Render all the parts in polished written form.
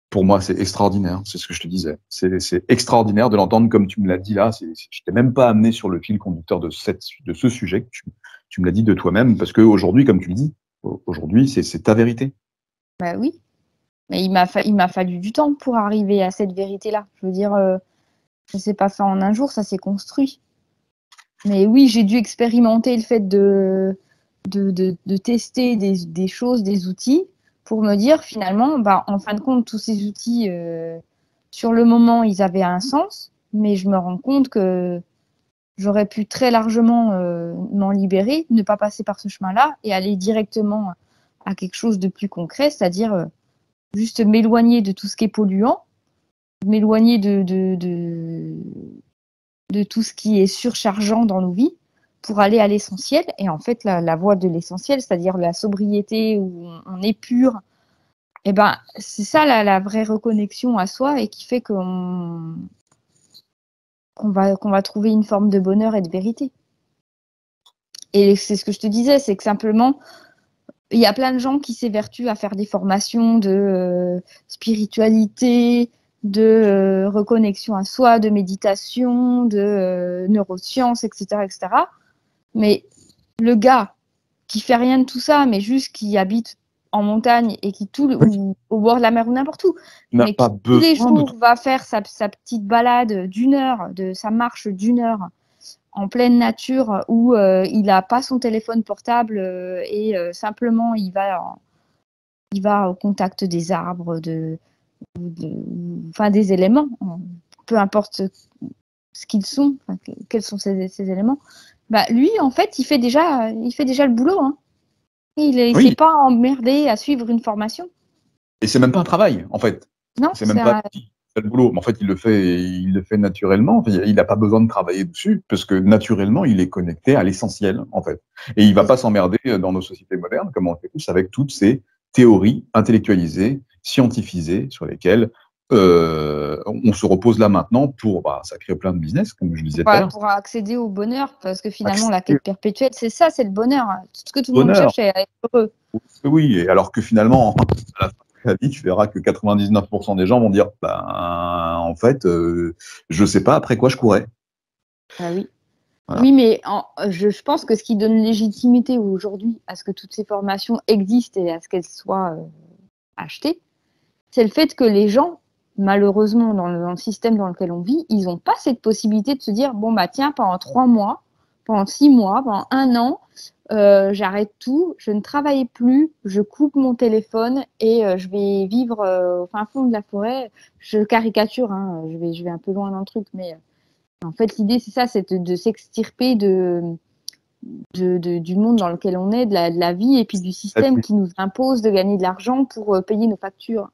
Pour moi, c'est extraordinaire, c'est ce que je te disais. C'est extraordinaire de l'entendre comme tu me l'as dit là. Je t'ai même pas amené sur le fil conducteur de ce sujet. Tu me l'as dit de toi-même, parce qu'aujourd'hui, comme tu le dis, aujourd'hui, c'est ta vérité. Bah oui, mais il m'a fallu du temps pour arriver à cette vérité-là. Je veux dire, ça s'est pas fait en un jour, ça s'est construit. Mais oui, j'ai dû expérimenter le fait de tester des choses, des outils, pour me dire finalement, bah, en fin de compte, tous ces outils, sur le moment, ils avaient un sens, mais je me rends compte que j'aurais pu très largement m'en libérer, ne pas passer par ce chemin-là et aller directement à quelque chose de plus concret, c'est-à-dire juste m'éloigner de tout ce qui est polluant, m'éloigner de tout ce qui est surchargeant dans nos vies pour aller à l'essentiel. Et en fait, la voie de l'essentiel, c'est-à-dire la sobriété où on est pur, et ben, c'est ça la vraie reconnexion à soi et qui fait qu'on va trouver une forme de bonheur et de vérité. Et c'est ce que je te disais, c'est que simplement, il y a plein de gens qui s'évertuent à faire des formations de spiritualité, de reconnexion à soi, de méditation, de neurosciences, etc., etc. Mais le gars qui fait rien de tout ça, mais juste qui habite en montagne et qui ou au bord de la mer ou n'importe où, N'a mais pas qui tous les besoin de jours va faire sa petite balade d'une heure, sa marche d'une heure en pleine nature où il n'a pas son téléphone portable et simplement il va au contact des arbres, enfin des éléments, peu importe ce qu'ils sont, quels sont ces éléments. Bah, lui, en fait, il fait déjà le boulot. Hein. Il ne s'est Oui, pas emmerdé à suivre une formation. et c'est même pas un travail, en fait. Non, C'est même pas le boulot. Mais en fait, il le fait naturellement. Enfin, il n'a pas besoin de travailler dessus, parce que naturellement, il est connecté à l'essentiel, en fait. Et il va pas s'emmerder dans nos sociétés modernes, comme on le fait tous, avec toutes ces théories intellectualisées, scientifisées, sur lesquelles on se repose là maintenant pour, ça crée plein de business, comme je disais tout à l'heure. pour accéder au bonheur, parce que finalement, la Accéder quête perpétuelle, c'est ça, c'est le bonheur. Hein. Tout ce que tout au le monde bonheur. cherche, c'est à être heureux. Oui, et alors que finalement, à la fin de la vie, tu verras que 99% des gens vont dire, en fait, je sais pas après quoi je courais. Ah oui. Voilà. Oui, mais je pense que ce qui donne légitimité aujourd'hui à ce que toutes ces formations existent et à ce qu'elles soient achetées, c'est le fait que les gens, malheureusement, dans le système dans lequel on vit, ils n'ont pas cette possibilité de se dire, bon, bah tiens, pendant 3 mois, pendant 6 mois, pendant 1 an, j'arrête tout, je ne travaille plus, je coupe mon téléphone et je vais vivre au fin fond de la forêt. Je caricature, hein, je vais un peu loin dans le truc, mais en fait, l'idée, c'est ça, c'est de s'extirper du monde dans lequel on est, de la vie et puis du système qui nous impose de gagner de l'argent pour payer nos factures.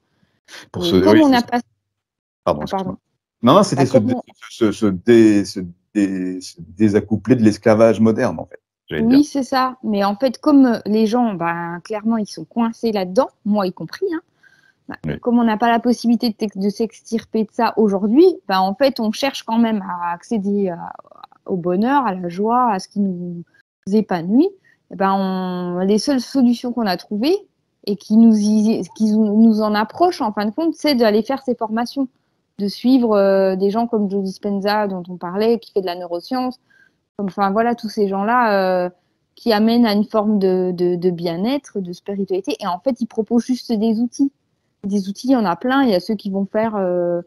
Pour Et ce, comme oui, on c'est n'a ça. pas... Pardon, Ah, pardon. excuse-moi. Non, c'était Bah, se désaccoupler de l'esclavage moderne, en fait, j'allais dire. Oui, c'est ça. Mais en fait, comme les gens, bah, clairement, ils sont coincés là-dedans, moi y compris, hein, bah, Oui. comme on n'a pas la possibilité de s'extirper de ça aujourd'hui, bah, en fait, on cherche quand même à accéder au bonheur, à la joie, à ce qui nous épanouit. Et ben, les seules solutions qu'on a trouvées et qui nous en approchent, en fin de compte, c'est d'aller faire ces formations, de suivre des gens comme Joe Dispenza, dont on parlait, qui fait de la neuroscience. Enfin, voilà, tous ces gens-là qui amènent à une forme de bien-être, de spiritualité. Et en fait, ils proposent juste des outils. Des outils, il y en a plein. Il y a ceux qui vont faire de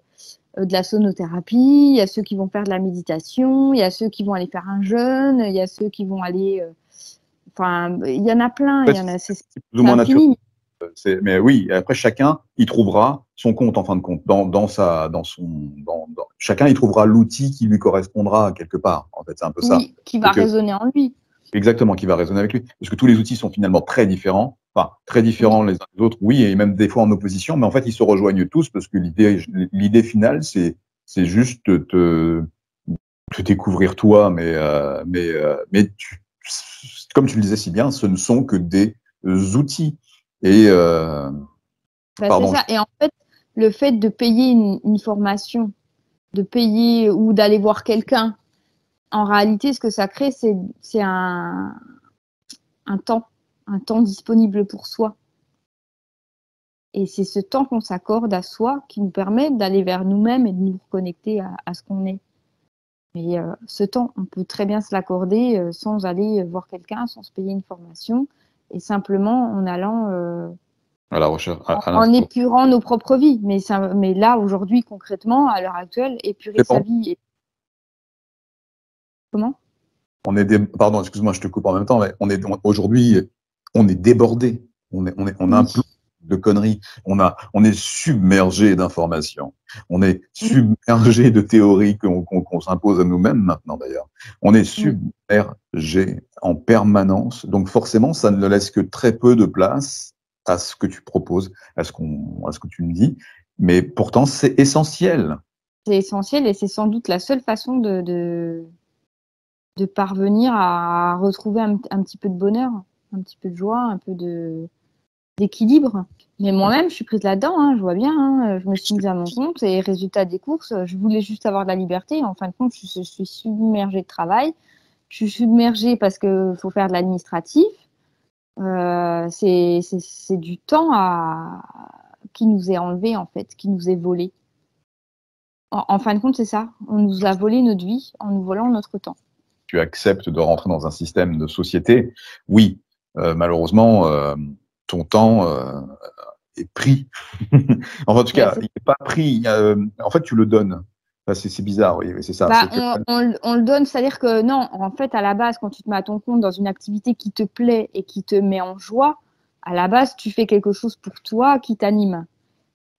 la sonothérapie, il y a ceux qui vont faire de la méditation, il y a ceux qui vont aller faire un jeûne, il y a ceux qui vont aller... Enfin, il y en a plein, il y en a, c'est Plus ou moins naturel. infini. Mais oui, après, chacun y trouvera son compte, en fin de compte. Chacun y trouvera l'outil qui lui correspondra quelque part. En fait, c'est un peu ça. Oui, qui va Donc, résonner en lui. exactement, qui va résonner avec lui. Parce que tous les outils sont finalement très différents. Enfin, très Oui, différents les uns des autres, oui, et même des fois en opposition, mais en fait, ils se rejoignent tous parce que l'idée finale, c'est juste te découvrir toi, mais comme tu le disais si bien, ce ne sont que des outils. Et, bah, c'est pardon, ça. Et en fait, le fait de payer une formation, de payer ou d'aller voir quelqu'un, en réalité, ce que ça crée, c'est un temps disponible pour soi. Et c'est ce temps qu'on s'accorde à soi qui nous permet d'aller vers nous-mêmes et de nous reconnecter à ce qu'on est. Mais ce temps, on peut très bien se l'accorder sans aller voir quelqu'un, sans se payer une formation, et simplement en allant à la recherche, à en l'instant. épurant nos propres vies. Mais là, aujourd'hui, concrètement, à l'heure actuelle, épurer C'est sa bon. vie. Comment? Pardon, excuse-moi, je te coupe en même temps, mais aujourd'hui, on est débordé. On a un Oui. plus de conneries. On est submergé d'informations. On est Oui. submergé de théories qu'on s'impose à nous-mêmes maintenant, d'ailleurs. On est Oui. submergé en permanence. Donc, forcément, ça ne laisse que très peu de place à ce que tu proposes, à ce que tu me dis. Mais pourtant, c'est essentiel. C'est essentiel et c'est sans doute la seule façon de parvenir à retrouver un petit peu de bonheur, un petit peu de joie, un peu d'équilibre. Mais moi-même, je suis prise là-dedans, hein, je vois bien. Hein, je me suis mise à mon compte et résultat des courses, je voulais juste avoir de la liberté. En fin de compte, je suis submergée de travail. Je suis submergée parce qu'il faut faire de l'administratif. C'est du temps qui nous est enlevé, en fait, qui nous est volé. En fin de compte, c'est ça. On nous a volé notre vie en nous volant notre temps. Tu acceptes de rentrer dans un système de société, oui, malheureusement, ton temps est pris. Enfin, en tout Bah, cas, il n'est pas pris. En fait, tu le donnes. Enfin, c'est bizarre, oui, c'est ça. bah, C'est que on le donne, c'est-à-dire que non, en fait, à la base, quand tu te mets à ton compte dans une activité qui te plaît et qui te met en joie, à la base, tu fais quelque chose pour toi qui t'anime.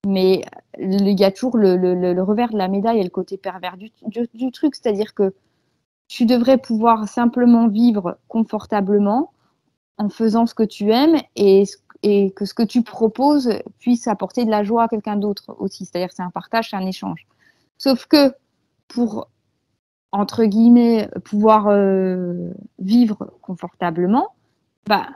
Mais il y a toujours le revers de la médaille et le côté pervers du truc, c'est-à-dire que tu devrais pouvoir simplement vivre confortablement en faisant ce que tu aimes et que ce que tu proposes puisse apporter de la joie à quelqu'un d'autre aussi. C'est-à-dire que c'est un partage, c'est un échange. Sauf que pour, entre guillemets, pouvoir vivre confortablement, bah,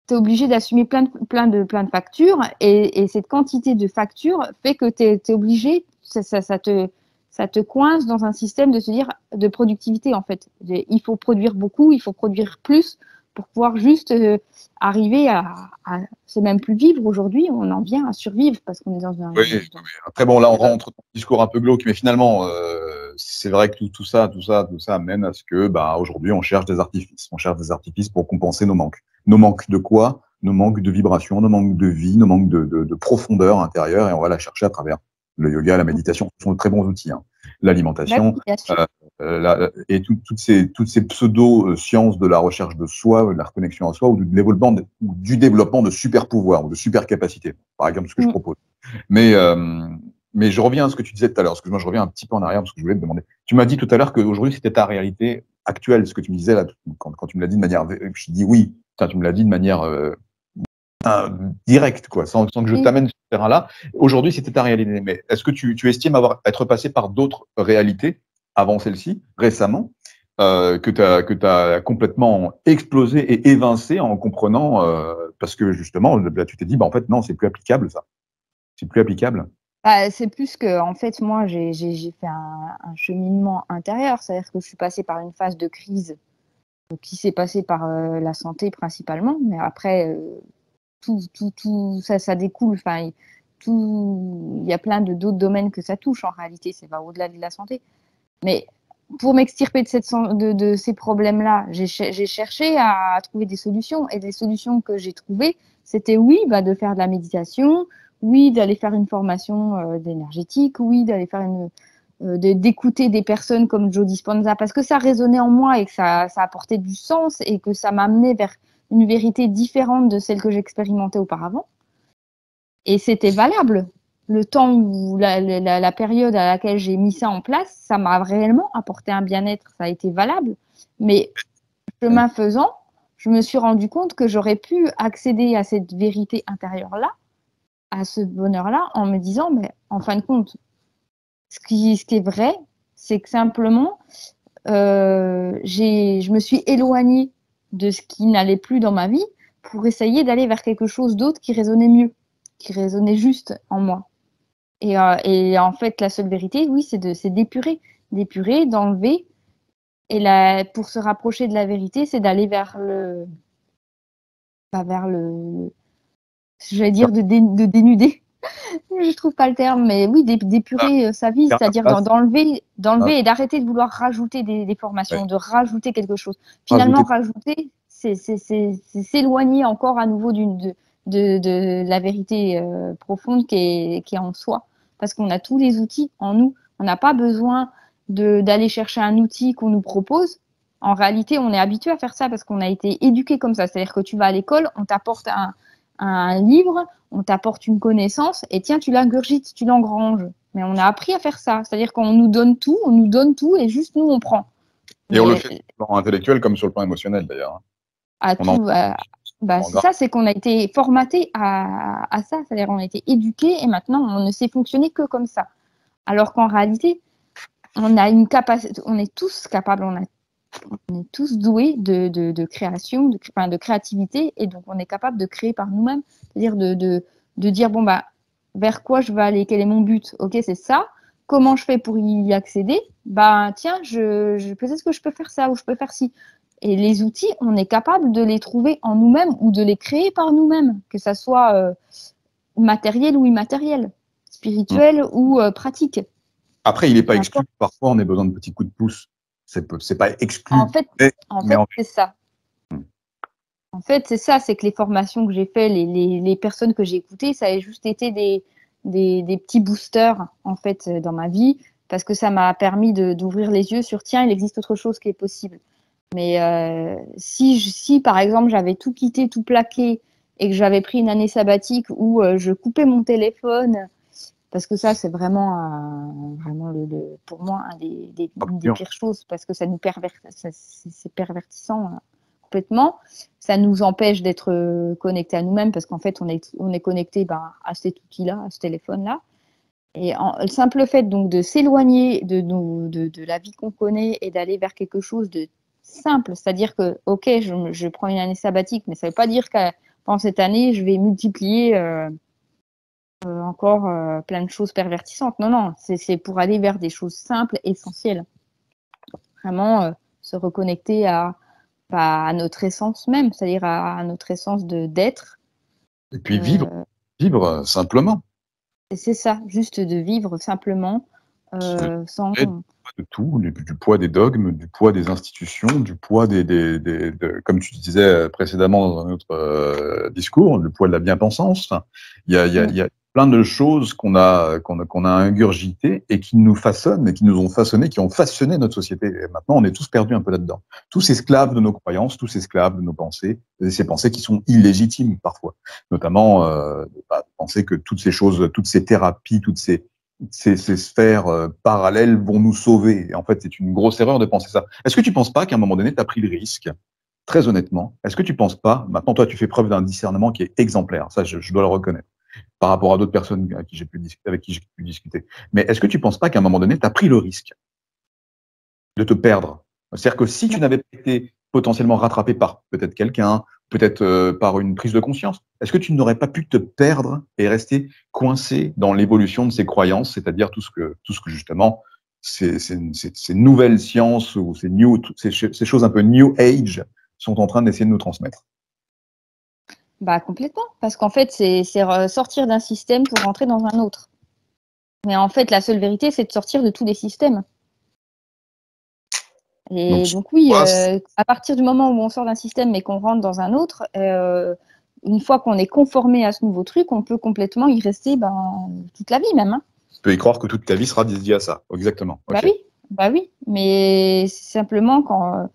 tu es obligé d'assumer plein de factures et cette quantité de factures fait que tu es obligé, ça te coince dans un système de se dire de productivité en fait. Il faut produire beaucoup, il faut produire plus pour pouvoir juste arriver c'est même plus vivre aujourd'hui, on en vient à survivre parce qu'on est dans un. oui, oui, oui. Après, bon, là, on rentre dans un discours un peu glauque, mais finalement, c'est vrai que tout ça mène à ce que, bah, aujourd'hui, on cherche des artifices. On cherche des artifices pour compenser nos manques. Nos manques de quoi? Nos manques de vibration, nos manques de vie, nos manques de profondeur intérieure, et on va la chercher à travers le yoga, la méditation. Ce sont de très bons outils, hein. Bah L'alimentation, oui, bien sûr. et toutes ces pseudo-sciences de la recherche de soi, de la reconnexion à soi, ou du développement de super pouvoirs ou de super capacités. Par exemple, ce que je propose. Mais, mais je reviens à ce que tu disais tout à l'heure. Excuse-moi, je reviens un petit peu en arrière parce que je voulais te demander. Tu m'as dit tout à l'heure qu'aujourd'hui, c'était ta réalité actuelle, ce que tu me disais là, quand tu me l'as dit de manière. Je dis oui, tu me l'as dit de manière directe, quoi, sans que je Oui. t'amène sur ce terrain-là. Aujourd'hui, c'était ta réalité. Mais est-ce que tu estimes être passé par d'autres réalités avant celle-ci, récemment, que tu as complètement explosé et évincé en comprenant, parce que justement, là, tu t'es dit, bah, en fait, non, c'est plus applicable, ça. C'est plus applicable. Bah, c'est plus que, en fait, moi, j'ai fait un cheminement intérieur, c'est-à-dire que je suis passée par une phase de crise qui s'est passée par la santé principalement, mais après, tout ça découle, enfin, il y a plein d'autres domaines que ça touche en réalité, ça va au-delà de la santé. Mais pour m'extirper de ces problèmes-là, j'ai cherché à trouver des solutions, et les solutions que j'ai trouvées, c'était oui, bah, de faire de la méditation, oui, d'aller faire une formation d'énergétique, oui, d'aller faire d'écouter des personnes comme Joe Dispenza parce que ça résonnait en moi et que ça apportait du sens et que ça m'amenait vers une vérité différente de celle que j'expérimentais auparavant. Et c'était valable. Le temps ou la période à laquelle j'ai mis ça en place, ça m'a réellement apporté un bien-être, ça a été valable. Mais chemin faisant, je me suis rendu compte que j'aurais pu accéder à cette vérité intérieure-là, à ce bonheur-là, en me disant, mais en fin de compte, ce qui est vrai, c'est que simplement, je me suis éloignée de ce qui n'allait plus dans ma vie pour essayer d'aller vers quelque chose d'autre qui résonnait mieux, qui résonnait juste en moi. Et en fait, la seule vérité, oui, c'est d'épurer, d'enlever. Et pour se rapprocher de la vérité, c'est d'aller vers j'allais dire de dénuder. Je trouve pas le terme, mais oui, d'épurer sa vie, c'est-à-dire d'enlever et d'arrêter de vouloir rajouter des formations, de rajouter quelque chose. Finalement, rajouter, c'est s'éloigner encore à nouveau de la vérité profonde qui est en soi, parce qu'on a tous les outils en nous. On n'a pas besoin d'aller chercher un outil qu'on nous propose. En réalité, on est habitué à faire ça parce qu'on a été éduqué comme ça. C'est-à-dire que tu vas à l'école, on t'apporte un livre, on t'apporte une connaissance et tiens, tu l'ingurgites, tu l'engranges. Mais on a appris à faire ça. C'est-à-dire qu'on nous donne tout et juste nous, on prend. Et on le fait sur le plan intellectuel comme sur le plan émotionnel d'ailleurs. C'est ça, c'est qu'on a été formaté à ça. C'est-à-dire qu'on a été éduqué et maintenant, on ne sait fonctionner que comme ça. Alors qu'en réalité, on a une capacité, on est tous capables, on est tous doués de création, de créativité, et donc on est capable de créer par nous-mêmes, c'est-à-dire de dire bon bah vers quoi je vais aller, quel est mon but, ok c'est ça, comment je fais pour y accéder, bah tiens peut-être que je peux faire ça ou je peux faire ci, et les outils on est capable de les trouver en nous-mêmes ou de les créer par nous-mêmes, que ça soit matériel ou immatériel, spirituel ou pratique. Après il n'est pas exclu que parfois on ait besoin de petits coups de pouce. C'est pas exclu. En fait, c'est ça. En fait, c'est ça, c'est que les formations que j'ai faites, les personnes que j'ai écoutées, ça a juste été des petits boosters, en fait, dans ma vie, parce que ça m'a permis d'ouvrir les yeux sur, tiens, il existe autre chose qui est possible. Mais si, par exemple, j'avais tout quitté, tout plaqué, et que j'avais pris une année sabbatique où je coupais mon téléphone, parce que ça, c'est vraiment pour moi une des pires choses, parce que ça nous c'est pervertissant complètement. Ça nous empêche d'être connectés à nous-mêmes, parce qu'en fait, on est connecté à cet outil-là, à ce téléphone-là. Et le simple fait donc de s'éloigner de la vie qu'on connaît et d'aller vers quelque chose de simple, c'est-à-dire que, ok, je prends une année sabbatique, mais ça ne veut pas dire que pendant cette année, je vais multiplier encore plein de choses pervertissantes. Non, c'est pour aller vers des choses simples, essentielles. Vraiment se reconnecter à notre essence même, c'est-à-dire à notre essence d'être. Et puis vivre simplement. Et c'est ça, juste de vivre simplement, sans... De tout, du poids des dogmes, du poids des institutions, du poids comme tu disais précédemment dans un autre discours, le poids de la bien-pensance. Il y a plein de choses qu'on a ingurgitées et qui nous façonnent et qui nous ont façonné, qui ont façonné notre société. Et maintenant, on est tous perdus un peu là-dedans. Tous esclaves de nos croyances, tous esclaves de nos pensées, et ces pensées qui sont illégitimes parfois. Notamment, penser que toutes ces choses, toutes ces thérapies, toutes ces sphères parallèles vont nous sauver. Et en fait, c'est une grosse erreur de penser ça. Est-ce que tu ne penses pas qu'à un moment donné, tu as pris le risque, très honnêtement, est-ce que tu ne penses pas, maintenant toi tu fais preuve d'un discernement qui est exemplaire, ça je dois le reconnaître, par rapport à d'autres personnes avec qui j'ai pu discuter, mais est-ce que tu ne penses pas qu'à un moment donné, tu as pris le risque de te perdre? C'est-à-dire que si tu n'avais pas été potentiellement rattrapé par peut-être quelqu'un, peut-être par une prise de conscience, est-ce que tu n'aurais pas pu te perdre et rester coincé dans l'évolution de ces croyances, c'est-à-dire tout ce que justement ces nouvelles sciences ou ces choses un peu new age sont en train d'essayer de nous transmettre? Complètement, parce qu'en fait, c'est sortir d'un système pour rentrer dans un autre. Mais en fait, la seule vérité, c'est de sortir de tous les systèmes. Et donc oui, à partir du moment où on sort d'un système et qu'on rentre dans un autre, une fois qu'on est conformé à ce nouveau truc, on peut complètement y rester toute la vie même. Hein. Tu peux y croire que toute ta vie sera dédiée à ça, exactement. Okay. Bah oui, mais simplement quand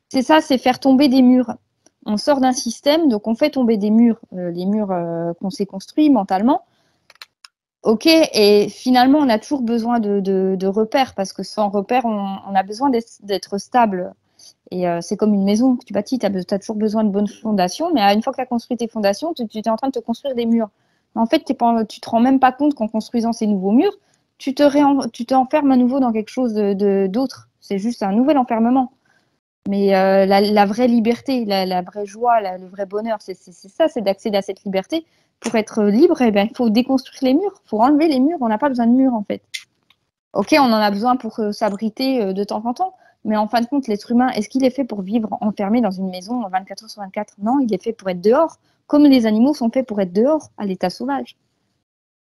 c'est ça, c'est faire tomber des murs. On sort d'un système, donc on fait tomber des murs, les murs qu'on s'est construits mentalement. Ok, et finalement, on a toujours besoin de repères, parce que sans repères, on a besoin d'être stable. Et c'est comme une maison que tu bâtis, tu as toujours besoin de bonnes fondations, mais une fois que tu as construit tes fondations, tu es en train de te construire des murs. Mais en fait, tu te rends même pas compte qu'en construisant ces nouveaux murs, tu t'enfermes à nouveau dans quelque chose d'autre. C'est juste un nouvel enfermement. Mais la vraie liberté, la vraie joie, le vrai bonheur, c'est ça, c'est d'accéder à cette liberté. Pour être libre, il faut déconstruire les murs, il faut enlever les murs. On n'a pas besoin de murs, en fait. Ok, on en a besoin pour s'abriter de temps en temps, Mais en fin de compte, l'être humain, est-ce qu'il est fait pour vivre enfermé dans une maison 24 heures sur 24? Non, il est fait pour être dehors, comme les animaux sont faits pour être dehors à l'état sauvage.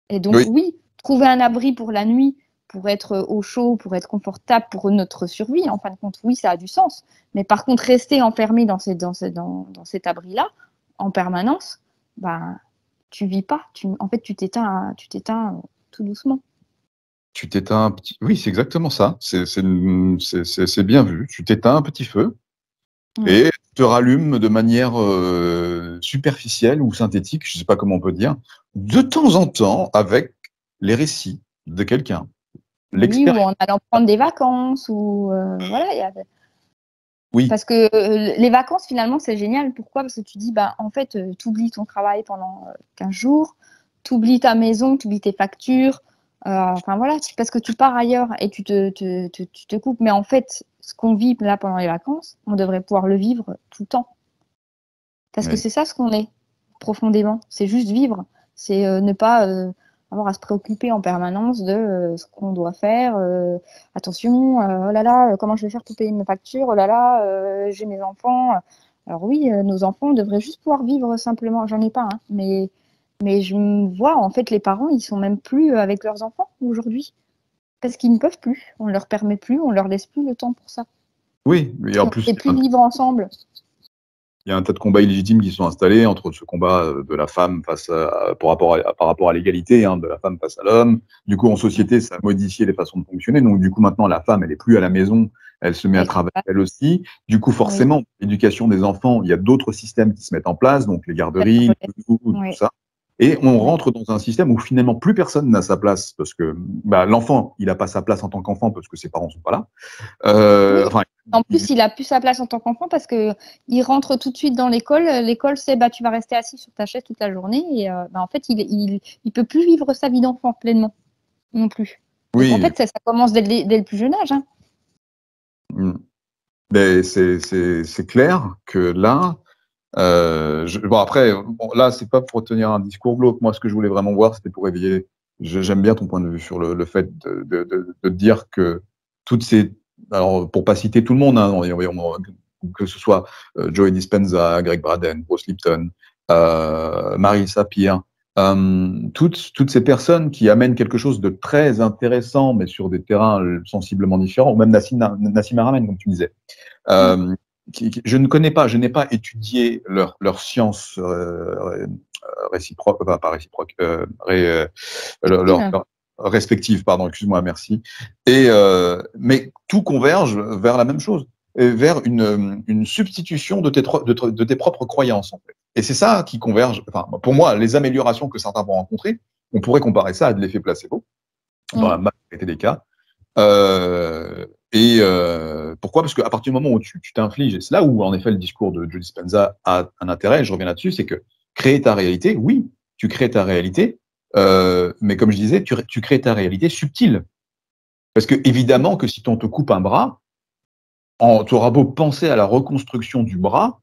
Et donc oui, trouver un abri pour la nuit, pour être au chaud, pour être confortable, pour notre survie, en fin de compte, oui, ça a du sens. Mais par contre, rester enfermé dans cet abri-là, en permanence, ben, tu vis pas. En fait, tu t'éteins tout doucement. Tu t'éteins un petit... Oui, c'est exactement ça. C'est bien vu. Tu t'éteins un petit feu et te rallumes de manière superficielle ou synthétique, je ne sais pas comment on peut dire, de temps en temps avec les récits de quelqu'un. Oui, ou en allant prendre des vacances, ou voilà. Oui. Parce que les vacances, finalement, c'est génial. Pourquoi? Parce que tu dis, bah, en fait, tu oublies ton travail pendant 15 jours, tu oublies ta maison, tu oublies tes factures. Enfin voilà, parce que tu pars ailleurs et tu te coupes. Mais en fait, ce qu'on vit là pendant les vacances, on devrait pouvoir le vivre tout le temps. Parce que c'est ça ce qu'on est, profondément. C'est juste vivre. C'est ne pas avoir à se préoccuper en permanence de ce qu'on doit faire. Attention, oh là là, comment je vais faire pour payer mes factures? Oh là là, j'ai mes enfants. Alors oui, nos enfants devraient juste pouvoir vivre simplement. J'en ai pas, hein, mais je me vois, en fait, les parents, ils sont même plus avec leurs enfants aujourd'hui. Parce qu'ils ne peuvent plus. On leur permet plus, on leur laisse plus le temps pour ça. Oui, et en plus... Et plus vivre ensemble. Il y a un tas de combats illégitimes qui sont installés entre ce combat de la femme par rapport à l'égalité, hein, de la femme face à l'homme. Du coup, en société, ça a modifié les façons de fonctionner. Donc, du coup, maintenant, la femme, elle est plus à la maison, elle se met à travailler elle aussi. Du coup, forcément, l'éducation des enfants, il y a d'autres systèmes qui se mettent en place, donc les garderies, tout ça. Et on rentre dans un système où finalement plus personne n'a sa place parce que l'enfant, il n'a pas sa place en tant qu'enfant parce que ses parents sont pas là. En plus, il a plus sa place en tant qu'enfant parce que il rentre tout de suite dans l'école. L'école, c'est tu vas rester assis sur ta chaise toute la journée et en fait, il peut plus vivre sa vie d'enfant pleinement non plus. Donc, en fait, ça commence dès le plus jeune âge. Hein. Mais c'est clair que là. Là, c'est pas pour tenir un discours glauque. Moi, ce que je voulais vraiment voir, c'était pour éveiller. J'aime bien ton point de vue sur le fait de dire que toutes ces. Alors, pour pas citer tout le monde, hein, que ce soit Joey Dispenza, Greg Braden, Bruce Lipton, Marissa Peer, toutes ces personnes qui amènent quelque chose de très intéressant, mais sur des terrains sensiblement différents, ou même Nassim Haramein, comme tu disais. Je ne connais pas, je n'ai pas étudié leur science réciproque, enfin pas réciproque, leur respective, pardon, excuse-moi, merci. Mais tout converge vers la même chose, vers une substitution de tes propres croyances, en fait. Et c'est ça qui converge. Enfin, pour moi, les améliorations que certains vont rencontrer, on pourrait comparer ça à de l'effet placebo, dans la majorité des cas. Pourquoi? Parce qu'à partir du moment où tu t'infliges, et c'est là où en effet le discours de Joe Dispenza a un intérêt, je reviens là-dessus, c'est que créer ta réalité, oui, tu crées ta réalité, mais comme je disais, tu crées ta réalité subtile. Parce que évidemment que si on te coupe un bras, tu auras beau penser à la reconstruction du bras,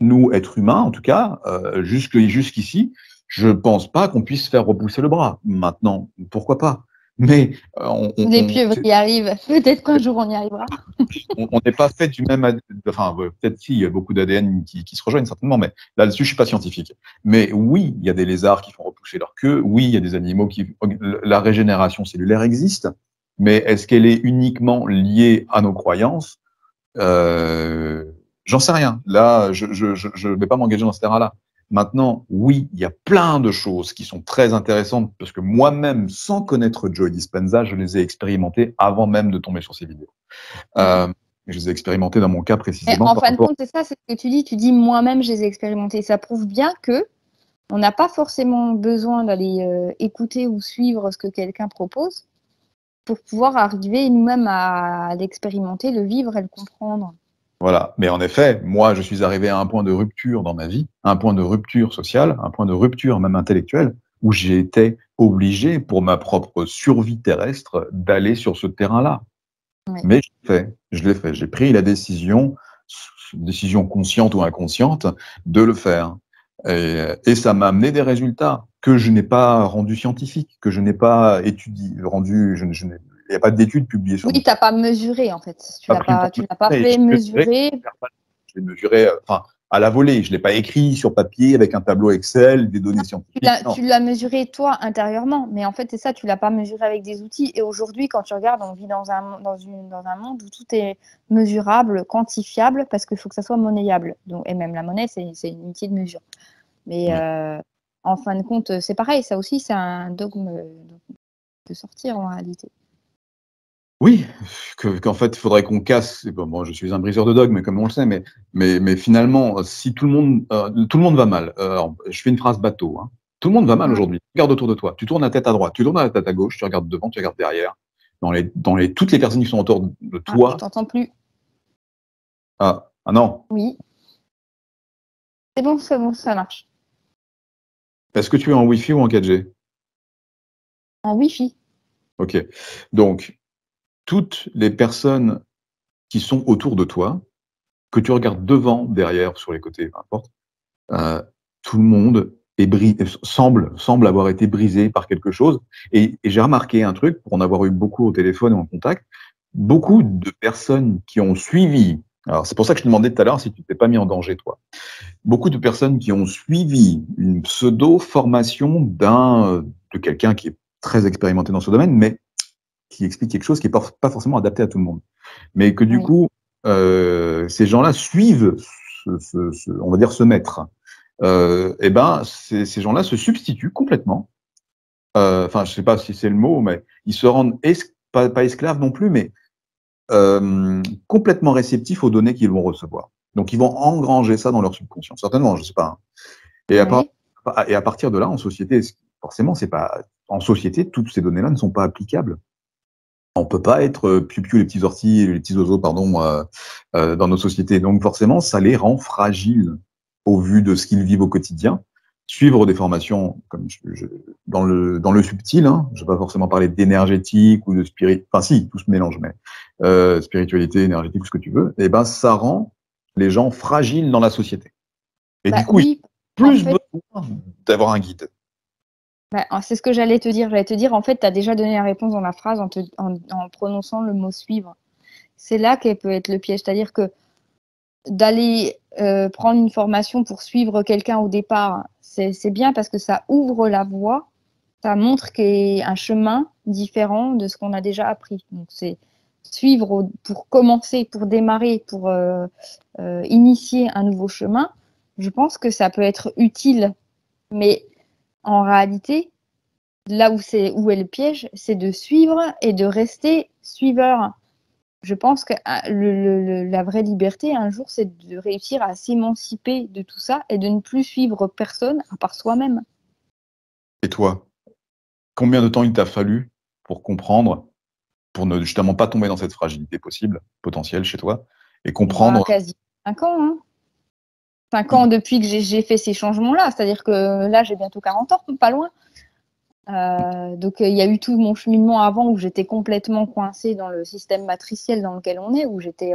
nous, êtres humains en tout cas, jusqu'ici, je pense pas qu'on puisse faire repousser le bras. Maintenant, pourquoi pas? Mais les pieuvres y arrivent. Peut-être qu'un jour on y arrivera. On n'est pas fait du même. Enfin, peut-être si, il y a beaucoup d'ADN qui se rejoignent certainement, mais là-dessus, je suis pas scientifique. Mais oui, il y a des lézards qui font repousser leur queue. Oui, il y a des animaux qui. La régénération cellulaire existe, mais est-ce qu'elle est uniquement liée à nos croyances? J'en sais rien. Là, je ne vais pas m'engager dans ce terrain-là. Maintenant, oui, il y a plein de choses qui sont très intéressantes parce que moi-même, sans connaître Joe Dispenza, je les ai expérimentées avant même de tomber sur ces vidéos. Je les ai expérimentées dans mon cas précisément. Et en fin de compte, c'est ça, c'est ce que tu dis. Tu dis moi-même, je les ai expérimentées. Ça prouve bien que on n'a pas forcément besoin d'aller écouter ou suivre ce que quelqu'un propose pour pouvoir arriver nous-mêmes à l'expérimenter, le vivre et le comprendre. Voilà. Mais en effet, moi, je suis arrivé à un point de rupture dans ma vie, un point de rupture sociale, un point de rupture même intellectuelle, où j'ai été obligé, pour ma propre survie terrestre, d'aller sur ce terrain-là. Oui. Mais je l'ai fait. J'ai pris la décision consciente ou inconsciente, de le faire. Et ça m'a amené des résultats que je n'ai pas rendus scientifiques, que je n'ai pas étudiés, rendus. n'y a pas d'études publiées sur Oui, tu n'as pas mesuré, en fait. Tu Pas pris le temps tu de l'as pas mesurer, fait je mesurer. l'ai mesuré enfin, à la volée. Je ne l'ai pas écit sur papier avec un tableau Excel, des données scientifiques. Tu l'as mesuré toi intérieurement, mais en fait, c'est ça, tu l'as pas mesuré avec des outils. Et aujourd'hui, quand tu regardes, on vit dans un monde où tout est mesurable, quantifiable, parce qu'il faut que ça soit monnayable. Donc, et même la monnaie, c'est une unité de mesure. Mais en fin de compte, c'est pareil, ça aussi, c'est un dogme de sortir en réalité. Oui, qu'en fait, il faudrait qu'on casse. Bon, je suis un briseur de dogmes, comme on le sait, mais finalement, si tout le monde va mal. Je fais une phrase bateau. Hein. Tout le monde va mal aujourd'hui. Regarde autour de toi. Tu tournes la tête à droite, tu tournes la tête à gauche, tu regardes devant, tu regardes derrière. Toutes les personnes qui sont autour de toi. Je t'entends plus. Ah non. Oui. C'est bon, ça marche. Est-ce que tu es en Wi-Fi ou en 4G? En Wi-Fi. Ok. Donc, toutes les personnes qui sont autour de toi, que tu regardes devant, derrière, sur les côtés, peu importe, tout le monde semble avoir été brisé par quelque chose. Et j'ai remarqué un truc, pour en avoir eu beaucoup au téléphone et en contact, beaucoup de personnes qui ont suivi, alors c'est pour ça que je te demandais tout à l'heure si tu t'es pas mis en danger, toi, beaucoup de personnes qui ont suivi une pseudo-formation de quelqu'un qui est très expérimenté dans ce domaine, mais qui explique quelque chose qui n'est pas forcément adapté à tout le monde. Mais que du coup, ces gens-là suivent, on va dire, ce maître. Et ben, ces gens-là se substituent complètement. Enfin, je sais pas si c'est le mot, mais ils se rendent pas esclaves non plus, mais complètement réceptifs aux données qu'ils vont recevoir. Donc, ils vont engranger ça dans leur subconscient, certainement, je sais pas. Hein. Et, à partir de là, en société, forcément, c'est pas en société, toutes ces données-là ne sont pas applicables. On peut pas être piou-piou les petits orties, les petits oiseaux, pardon, dans nos sociétés. Donc forcément, ça les rend fragiles au vu de ce qu'ils vivent au quotidien. Suivre des formations comme dans le subtil, hein, je ne vais pas forcément parler d'énergétique ou de spirit, enfin si, tout se mélange, mais spiritualité, énergétique, ce que tu veux, et ben ça rend les gens fragiles dans la société. Et du coup, ils ont plus besoin d'avoir un guide. C'est ce que j'allais te dire. J'allais te dire, en fait, tu as déjà donné la réponse dans la phrase en prononçant le mot suivre. C'est là qu'elle peut être le piège. C'est-à-dire que d'aller prendre une formation pour suivre quelqu'un au départ, c'est bien parce que ça ouvre la voie, ça montre qu'il y a un chemin différent de ce qu'on a déjà appris. Donc, c'est suivre pour commencer, pour démarrer, pour initier un nouveau chemin. Je pense que ça peut être utile, mais en réalité, là où est le piège, c'est de suivre et de rester suiveur. Je pense que la vraie liberté, un jour, c'est de réussir à s'émanciper de tout ça et de ne plus suivre personne à part soi-même. Et toi, combien de temps il t'a fallu pour comprendre, pour ne justement pas tomber dans cette fragilité potentielle chez toi, et comprendre... Quasi 5 ans, hein. 5 ans depuis que j'ai fait ces changements-là. C'est-à-dire que là, j'ai bientôt 40 ans, pas loin. Donc, il y a eu tout mon cheminement avant où j'étais complètement coincée dans le système matriciel dans lequel on est, où j'étais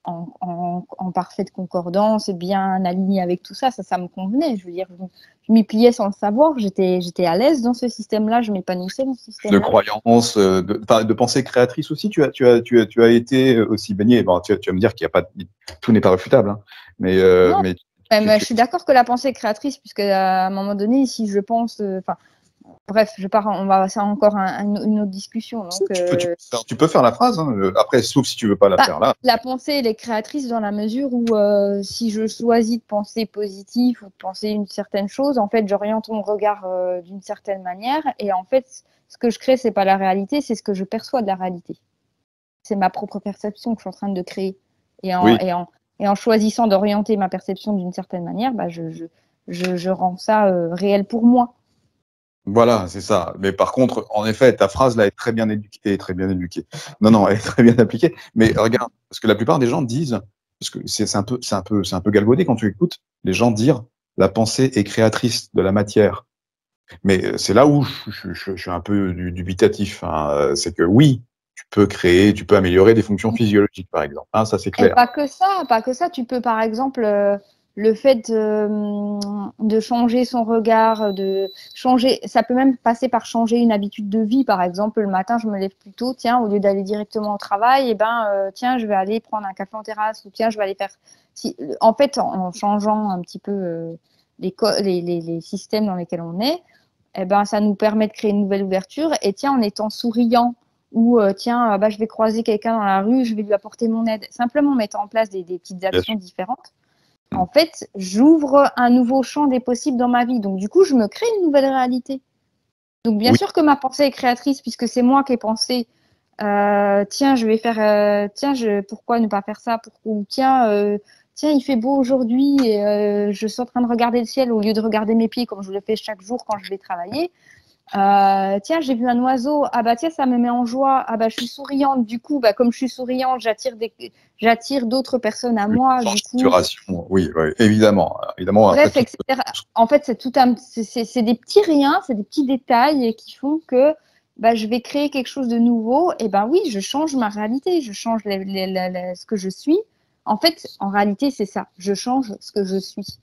en parfaite concordance et bien alignée avec tout ça. Ça me convenait. Je veux dire, je m'y pliais sans le savoir. J'étais à l'aise dans ce système-là. Je m'épanouissais dans ce système-là. De croyance, de pensée créatrice aussi. Tu as été aussi baigné. Bon, tu vas me dire qu'il y a pas, tout n'est pas réfutable, hein, mais je suis d'accord que la pensée est créatrice, puisque à un moment donné, si je pense, bref, c'est encore une autre discussion. Donc, tu peux faire la phrase, hein, après, sauf si tu veux pas la faire là. La pensée, elle est créatrice dans la mesure où si je choisis de penser positif ou de penser une certaine chose, en fait, j'oriente mon regard d'une certaine manière. Et en fait, ce que je crée, c'est pas la réalité, c'est ce que je perçois de la réalité. C'est ma propre perception que je suis en train de créer. Et en choisissant d'orienter ma perception d'une certaine manière, je rends ça réel pour moi. Voilà, c'est ça. Mais par contre, en effet, ta phrase là est très bien éduquée. Non, elle est très bien appliquée. Mais regarde, parce que la plupart des gens disent, parce que c'est un peu galvaudé quand tu écoutes les gens dire la pensée est créatrice de la matière. Mais c'est là où je suis un peu dubitatif. Hein. C'est que oui, tu peux créer, tu peux améliorer des fonctions physiologiques, par exemple. Hein, ça c'est clair. Et pas que ça. Tu peux, par exemple, le fait de changer son regard, de changer, ça peut même passer par changer une habitude de vie. Par exemple, le matin, je me lève plus tôt, tiens, au lieu d'aller directement au travail, eh ben, tiens, je vais aller prendre un café en terrasse, ou tiens, je vais aller faire. En fait, en changeant un petit peu les systèmes dans lesquels on est, eh ben, ça nous permet de créer une nouvelle ouverture. Et tiens, en étant souriant, ou tiens, bah, je vais croiser quelqu'un dans la rue, je vais lui apporter mon aide, simplement en mettant en place des petites actions différentes. En fait, j'ouvre un nouveau champ des possibles dans ma vie. Donc, du coup, je me crée une nouvelle réalité. Donc, bien sûr que ma pensée est créatrice, puisque c'est moi qui ai pensé, tiens, je vais faire, pourquoi ne pas faire ça? Ou tiens, il fait beau aujourd'hui et je suis en train de regarder le ciel au lieu de regarder mes pieds comme je le fais chaque jour quand je vais travailler. Tiens, j'ai vu un oiseau. Ah bah tiens, ça me met en joie. Ah bah je suis souriante. Du coup, bah comme je suis souriante, j'attire d'autres personnes à moi. Du coup, oui, évidemment. bref, etc. En fait, c'est des petits riens, c'est des petits détails qui font que bah, je vais créer quelque chose de nouveau. Et ben oui, je change ma réalité, je change ce que je suis. En fait, en réalité, c'est ça. Je change ce que je suis.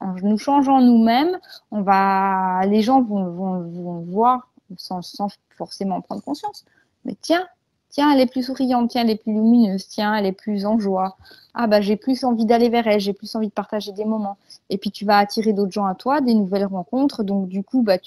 En nous changeant nous-mêmes, les gens vont voir sans forcément en prendre conscience. Mais tiens, elle est plus souriante, tiens, elle est plus lumineuse, tiens, elle est plus en joie. Ah bah j'ai plus envie d'aller vers elle, j'ai plus envie de partager des moments. Et puis tu vas attirer d'autres gens à toi, des nouvelles rencontres. Donc du coup, bah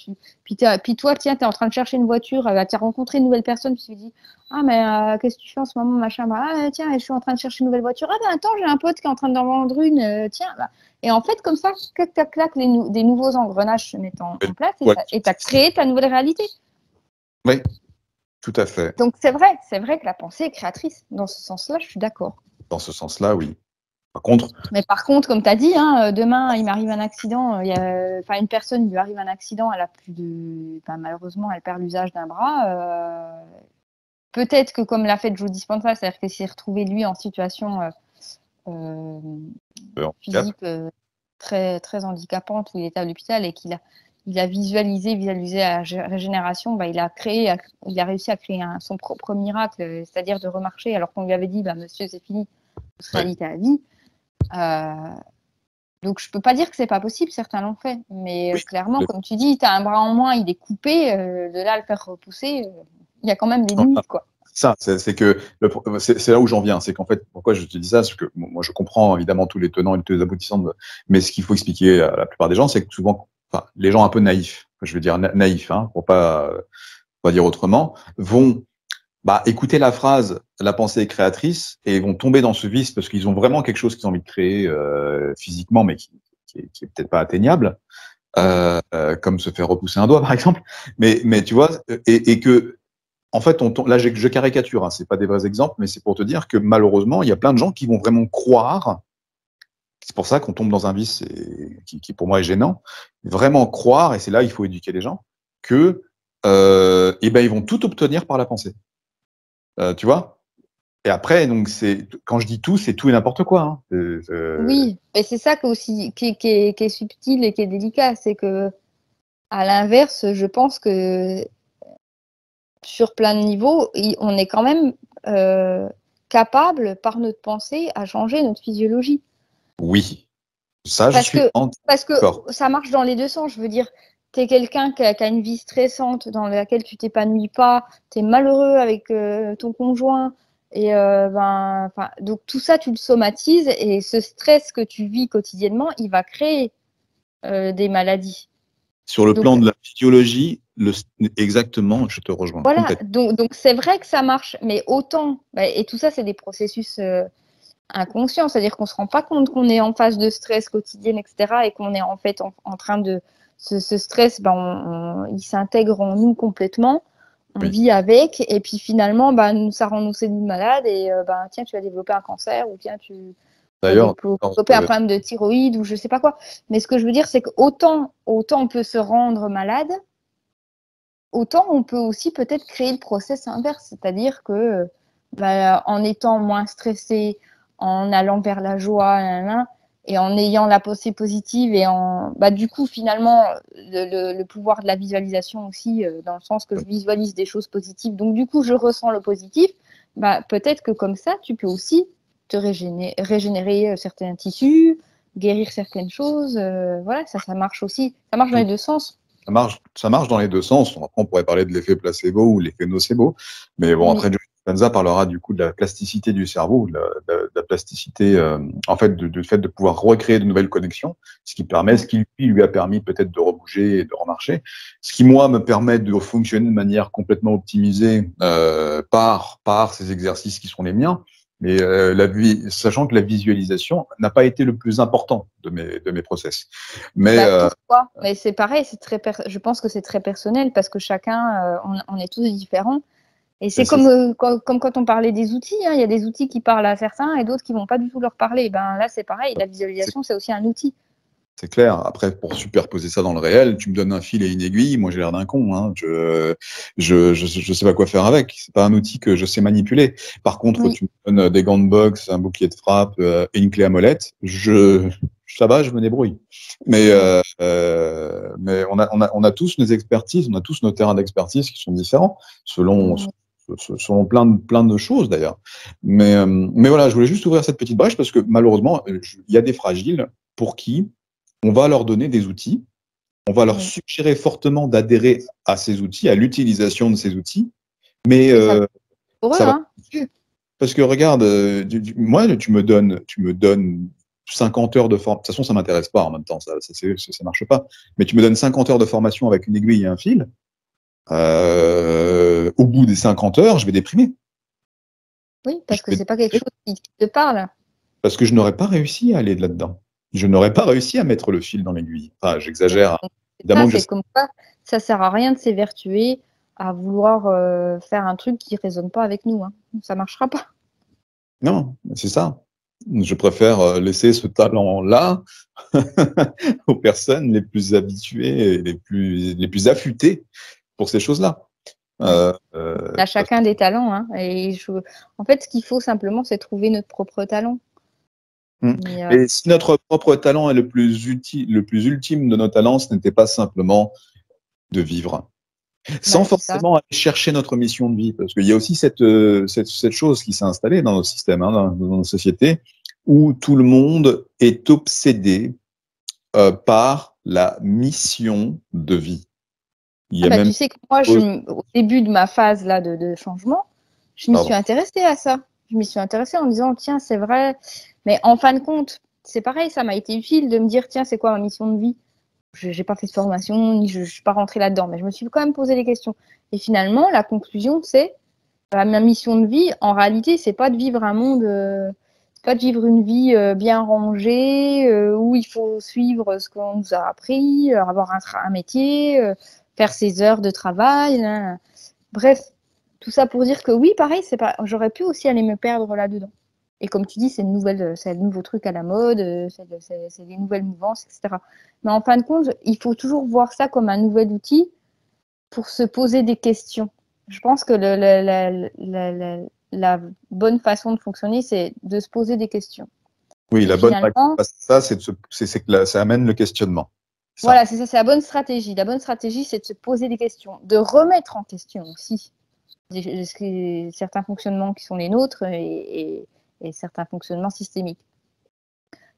puis toi, tiens, tu es en train de chercher une voiture, tu as rencontré une nouvelle personne, puis tu te dis, ah mais qu'est-ce que tu fais en ce moment, machin, bah, ah, tiens, je suis en train de chercher une nouvelle voiture. Ah bah attends, j'ai un pote qui est en train d'en vendre une, tiens, bah. Et en fait, comme ça, clac, clac, clac, des nouveaux engrenages se mettent en place et tu as créé ta nouvelle réalité. Oui, tout à fait. Donc c'est vrai que la pensée est créatrice. Dans ce sens-là, je suis d'accord. Dans ce sens-là, oui. Par contre, comme tu as dit, hein, demain, il m'arrive un accident, une personne lui arrive un accident, elle a plus de. Malheureusement, elle perd l'usage d'un bras. Peut-être que comme l'a fait Joe Dispenza, c'est-à-dire qu'il s'est retrouvé lui en situation physique très, très handicapante où il était à l'hôpital et qu'il a visualisé la régénération, il a réussi à créer son propre miracle, c'est-à-dire de remarcher, alors qu'on lui avait dit, monsieur, c'est fini, vous serez alité à vie. Donc, je peux pas dire que c'est pas possible, certains l'ont fait, mais clairement, comme tu dis, tu as un bras en moins, il est coupé, de là à le faire repousser, il y a quand même des limites, quoi. Ça, c'est là où j'en viens. C'est qu'en fait, pourquoi je te dis ça, c'est que moi, je comprends évidemment tous les tenants et tous les aboutissants, mais ce qu'il faut expliquer à la plupart des gens, c'est que souvent, les gens un peu naïfs, je veux dire naïfs, hein, pour pas dire autrement, vont écouter la phrase « la pensée est créatrice » et vont tomber dans ce vice parce qu'ils ont vraiment quelque chose qu'ils ont envie de créer physiquement, mais qui est peut-être pas atteignable, comme se faire repousser un doigt, par exemple. Mais tu vois, et que en fait, là, je caricature, hein, c'est pas des vrais exemples, mais c'est pour te dire que malheureusement, il y a plein de gens qui vont vraiment croire. C'est pour ça qu'on tombe dans un vice qui pour moi est gênant. Vraiment croire, et c'est là il faut éduquer les gens, que ils vont tout obtenir par la pensée. Tu vois? Et après, donc quand je dis tout, c'est tout et n'importe quoi. Hein. Oui, et c'est ça qui est subtil et qui est délicat, c'est que à l'inverse, je pense que sur plein de niveaux, on est quand même capable, par notre pensée, à changer notre physiologie. Oui, ça, parce que ça marche dans les deux sens. Je veux dire, tu es quelqu'un qui a une vie stressante dans laquelle tu t'épanouis pas, tu es malheureux avec ton conjoint, et donc tout ça, tu le somatises, et ce stress que tu vis quotidiennement, il va créer des maladies. Sur le plan de la physiologie, exactement, je te rejoins. Voilà, donc c'est vrai que ça marche, mais autant, et tout ça, c'est des processus inconscients, c'est-à-dire qu'on ne se rend pas compte qu'on est en phase de stress quotidienne, etc., et qu'on est en fait en train de. Ce stress, il s'intègre en nous complètement, on vit avec, et puis finalement, ça rend nos cellules malades, et tiens, tu vas développer un cancer, ou tiens, tu vas développer un problème de thyroïde, ou je ne sais pas quoi. Mais ce que je veux dire, c'est qu'autant on peut se rendre malade, autant on peut aussi peut-être créer le process inverse, c'est-à-dire que en étant moins stressé, en allant vers la joie, et en ayant la pensée positive, et du coup finalement le pouvoir de la visualisation aussi, dans le sens que je visualise des choses positives, donc du coup je ressens le positif, peut-être que comme ça tu peux aussi te régénérer certains tissus, guérir certaines choses. Voilà, ça marche aussi. Ça marche dans les deux sens. Ça marche dans les deux sens. Après, on pourrait parler de l'effet placebo ou l'effet nocebo. Mais bon, après, Joe Dispenza parlera du coup de la plasticité du cerveau, de la plasticité, en fait, du fait de pouvoir recréer de nouvelles connexions, ce qui lui a permis peut-être de rebouger et de remarcher. Ce qui, moi, me permet de fonctionner de manière complètement optimisée par ces exercices qui sont les miens. Mais sachant que la visualisation n'a pas été le plus important de mes process. Mais pourquoi? Mais c'est pareil, je pense que c'est très personnel parce que chacun, on est tous différents. Et c'est comme quand on parlait des outils, hein, il y a des outils qui parlent à certains et d'autres qui vont pas du tout leur parler. Ben là, c'est pareil, la visualisation, c'est aussi un outil. C'est clair. Après, pour superposer ça dans le réel, tu me donnes un fil et une aiguille, moi j'ai l'air d'un con. Hein. Je sais pas quoi faire avec. C'est pas un outil que je sais manipuler. Par contre, tu me donnes des gants de boxe, un bouclier de frappe et une clé à molette, ça va, je me débrouille. Mais on a tous nos expertises, on a tous nos terrains d'expertise qui sont différents selon plein de choses d'ailleurs. Mais voilà, je voulais juste ouvrir cette petite brèche parce que malheureusement, il y a des fragiles pour qui on va leur donner des outils, on va leur suggérer fortement d'adhérer à ces outils, à l'utilisation de ces outils, mais ça va. Parce que regarde, moi, tu me donnes 50 heures de formation. De toute façon, ça m'intéresse pas en même temps, ça marche pas. Mais tu me donnes 50 heures de formation avec une aiguille et un fil. Au bout des 50 heures, je vais déprimer. Oui, parce que c'est pas quelque chose qui te parle. Parce que je n'aurais pas réussi à aller là-dedans. Je n'aurais pas réussi à mettre le fil dans l'aiguille. Enfin, j'exagère. C'est comme ça, ça sert à rien de s'évertuer à vouloir faire un truc qui résonne pas avec nous. Hein. Ça marchera pas. Non, c'est ça. Je préfère laisser ce talent-là aux personnes les plus habituées et les plus affûtées pour ces choses-là. On a chacun des talents. Hein, et en fait, ce qu'il faut simplement, c'est trouver notre propre talent. Et si notre propre talent est le plus ultime de nos talents, ce n'était pas simplement de vivre, sans forcément aller chercher notre mission de vie, parce qu'il y a aussi cette chose qui s'est installée dans nos systèmes, hein, dans nos sociétés, où tout le monde est obsédé par la mission de vie. Tu sais que moi, au début de ma phase là de changement, je m'y suis intéressée à ça. Je m'y suis intéressée en me disant, tiens, c'est vrai. Mais en fin de compte, c'est pareil, ça m'a été utile de me dire, tiens, c'est quoi ma mission de vie? Je n'ai pas fait de formation, ni je ne suis pas rentrée là-dedans, mais je me suis quand même posé des questions. Et finalement, la conclusion, c'est ma mission de vie, en réalité, c'est pas de vivre un monde, pas de vivre une vie bien rangée, où il faut suivre ce qu'on nous a appris, avoir un métier, faire ses heures de travail. Hein. Bref, tout ça pour dire que oui, pareil, j'aurais pu aussi aller me perdre là-dedans. Et comme tu dis, c'est le nouveau truc à la mode, c'est des nouvelles mouvances, etc. Mais en fin de compte, il faut toujours voir ça comme un nouvel outil pour se poser des questions. Je pense que la bonne façon de fonctionner, c'est de se poser des questions. Oui, la bonne façon, c'est que ça amène le questionnement. Voilà, c'est ça, c'est la bonne stratégie. La bonne stratégie, c'est de se poser des questions, de remettre en question aussi certains fonctionnements qui sont les nôtres et certains fonctionnements systémiques.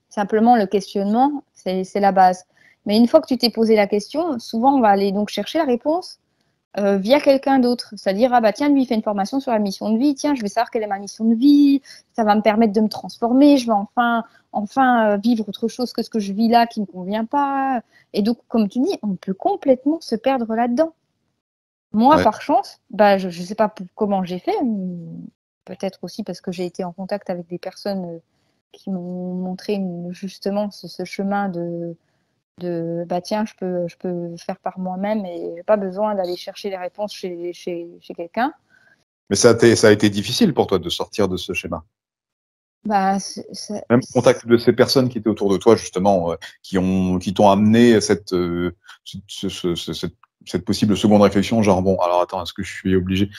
Simplement, le questionnement, c'est la base. Mais une fois que tu t'es posé la question, souvent, on va aller donc chercher la réponse via quelqu'un d'autre. C'est-à-dire, ah bah tiens, lui, il fait une formation sur la mission de vie. Tiens, je vais savoir quelle est ma mission de vie. Ça va me permettre de me transformer. Je vais enfin vivre autre chose que ce que je vis là qui ne me convient pas. Et donc, comme tu dis, on peut complètement se perdre là-dedans. Moi, par chance, bah, je ne sais pas comment j'ai fait. Peut-être aussi parce que j'ai été en contact avec des personnes qui m'ont montré justement ce chemin de bah tiens, je peux faire par moi-même et j'ai pas besoin d'aller chercher les réponses chez quelqu'un. Mais ça a été difficile pour toi de sortir de ce schéma. Bah, même au contact de ces personnes qui étaient autour de toi, justement, qui t'ont amené cette possible seconde réflexion, genre bon, alors attends, est-ce que je suis obligé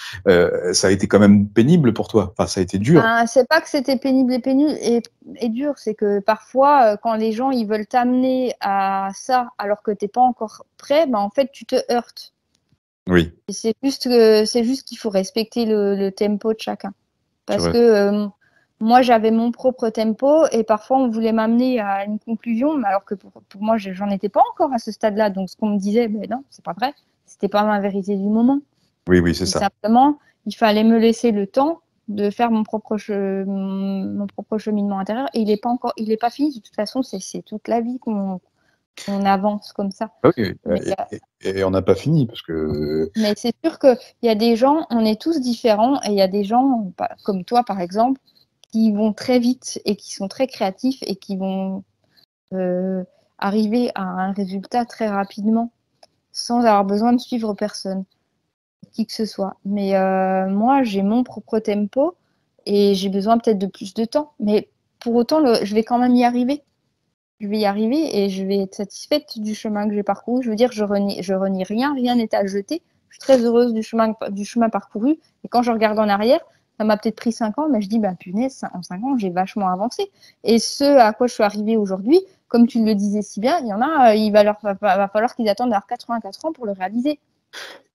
ça a été quand même pénible pour toi. Enfin, ça a été dur. C'est pas que c'était pénible et dur, c'est que parfois, quand les gens ils veulent t'amener à ça alors que t'es pas encore prêt, bah en fait tu te heurtes. Oui. Et c'est juste qu'il faut respecter le tempo de chacun. Parce que moi, j'avais mon propre tempo et parfois, on voulait m'amener à une conclusion, mais alors que pour moi, j'en étais pas encore à ce stade-là. Donc, ce qu'on me disait, ben non, c'est pas vrai. C'était pas ma vérité du moment. Oui, oui, c'est Et ça. simplement, il fallait me laisser le temps de faire mon propre cheminement intérieur. Et il est pas fini. De toute façon, c'est toute la vie qu'on avance comme ça. Ah oui, Mais, et on n'a pas fini parce que mais c'est sûr qu'il y a des gens, on est tous différents, et il y a des gens, comme toi par exemple, qui vont très vite et qui sont très créatifs et qui vont euh, arriver à un résultat très rapidement sans avoir besoin de suivre personne, qui que ce soit. Mais moi, j'ai mon propre tempo et j'ai besoin peut-être de plus de temps. Mais pour autant, je vais quand même y arriver. Je vais y arriver et je vais être satisfaite du chemin que j'ai parcouru. Je veux dire, je renie rien, rien n'est à jeter. Je suis très heureuse du chemin parcouru. Et quand je regarde en arrière, ça m'a peut-être pris 5 ans, mais je dis, bah punaise, en 5 ans, j'ai vachement avancé. Et ce à quoi je suis arrivée aujourd'hui, comme tu le disais si bien, il y en a, va falloir qu'ils attendent à 84 ans pour le réaliser.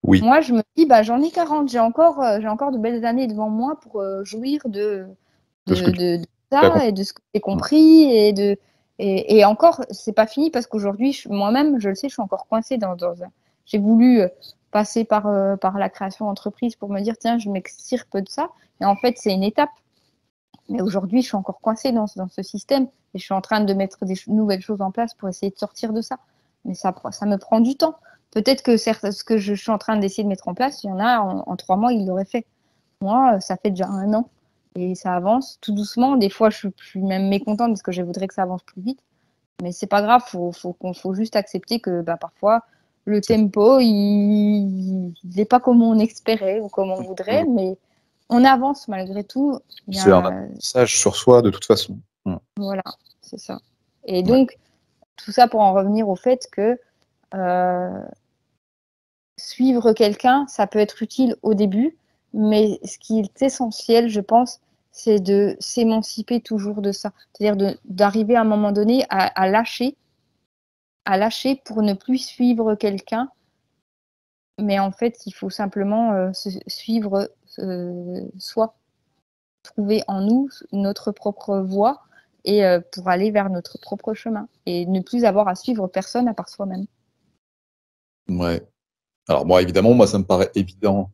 oui, Moi, je me dis, bah, j'en ai 40, j'ai encore de belles années devant moi pour jouir de ce que tu de as ça compris. et de ce que j'ai compris. Et encore, c'est pas fini parce qu'aujourd'hui, moi-même, je le sais, je suis encore coincée J'ai voulu passer par la création d'entreprise pour me dire, tiens, je m'extirpe de ça. Et en fait, c'est une étape. Mais aujourd'hui, je suis encore coincée dans ce système et je suis en train de mettre des nouvelles choses en place pour essayer de sortir de ça. Mais ça me prend du temps. Peut-être que ce que je suis en train d'essayer de mettre en place, il y en a en 3 mois, ils l'auraient fait. Moi, ça fait déjà 1 an et ça avance tout doucement. Des fois, je suis même mécontente parce que je voudrais que ça avance plus vite. Mais c'est pas grave, faut juste accepter que bah, parfois, le tempo, il n'est pas comme on espérait ou comme on voudrait, mais on avance malgré tout. Il y C'est un a, apprentissage sur soi de toute façon. voilà, c'est ça. Et Ouais. donc, tout ça pour en revenir au fait que euh, suivre quelqu'un, ça peut être utile au début, mais ce qui est essentiel, je pense, c'est de s'émanciper toujours de ça. C'est-à-dire d'arriver à un moment donné à lâcher pour ne plus suivre quelqu'un. Mais en fait, il faut simplement se suivre soi, trouver en nous notre propre voie et pour aller vers notre propre chemin et ne plus avoir à suivre personne à part soi-même. Ouais. Alors moi, évidemment, moi, ça me paraît évident,